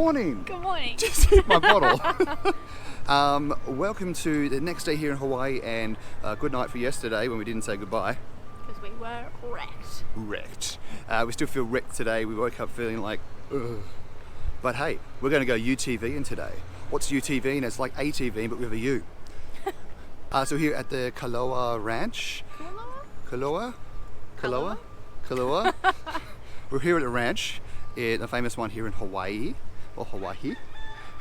morning. Good morning. Just hit my bottle. Welcome to the next day here in Hawaii, and good night for yesterday when we didn't say goodbye. Because we were wrecked. Wrecked. We still feel wrecked today. We woke up feeling like, ugh. But hey, we're going to go UTVing today. What's UTVing? It's like ATVing, but with a U. So here at the Kualoa Ranch. Kualoa? We're here at the ranch, the famous one here in Hawaii, or Hawaii.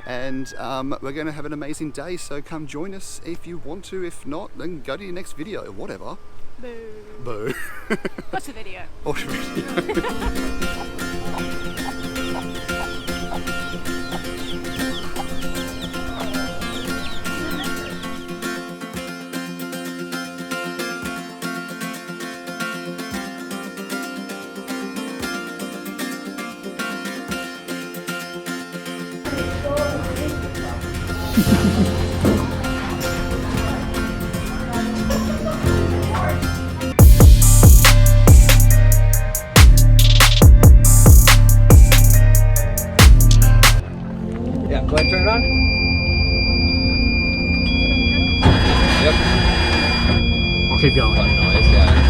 And we're going to have an amazing day, so come join us if you want to. If not, then go to your next video, or whatever. Boo. Boo. Watch the video. Watch the video. Yeah, go ahead, turn it on. Yep. I'll keep going. Fun noise, yeah.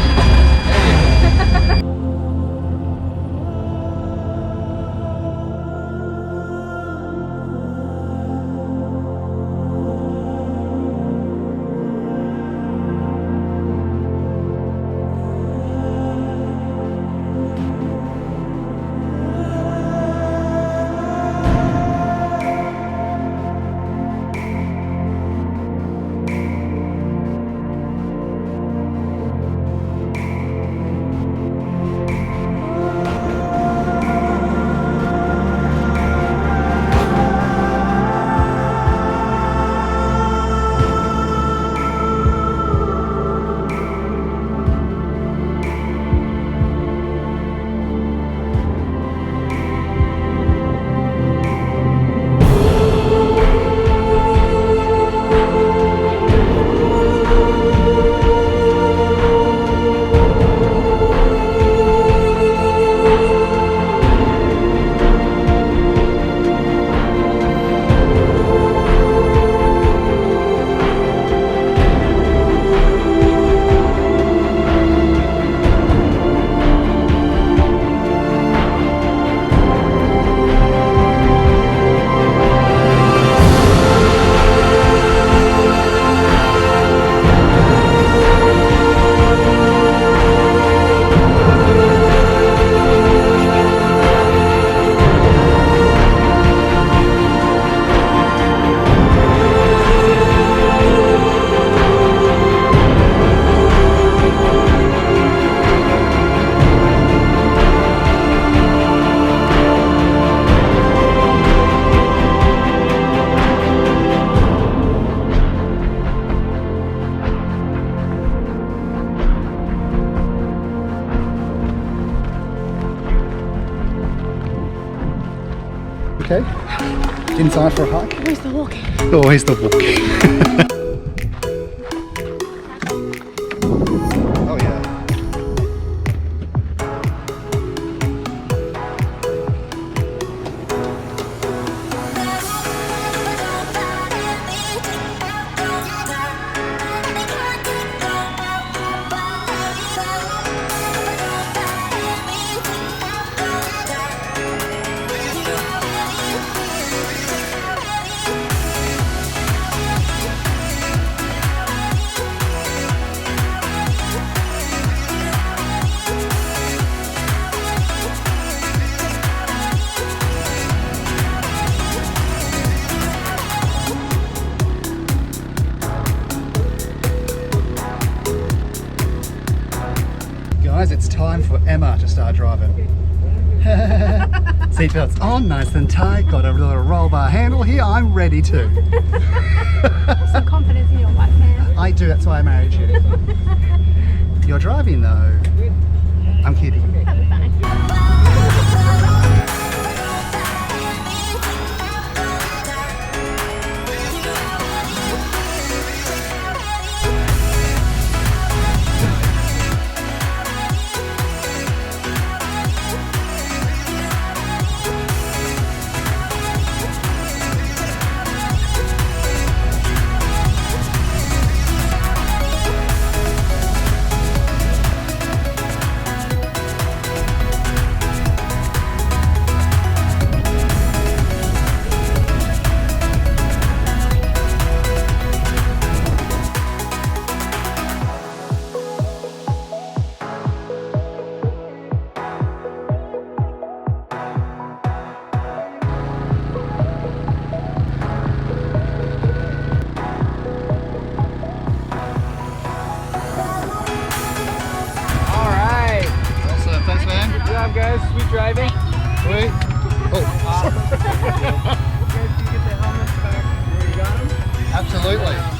Okay. Inside for a hike. Where's the walking? Always the walking. Oh yeah. Guys, it's time for Emma to start driving. Seatbelts on, nice and tight, got a little roll bar handle here, I'm ready to. Some confidence in your wife, man. I do, that's why I married you. You're driving though. I'm kidding. That'll be fine. Absolutely.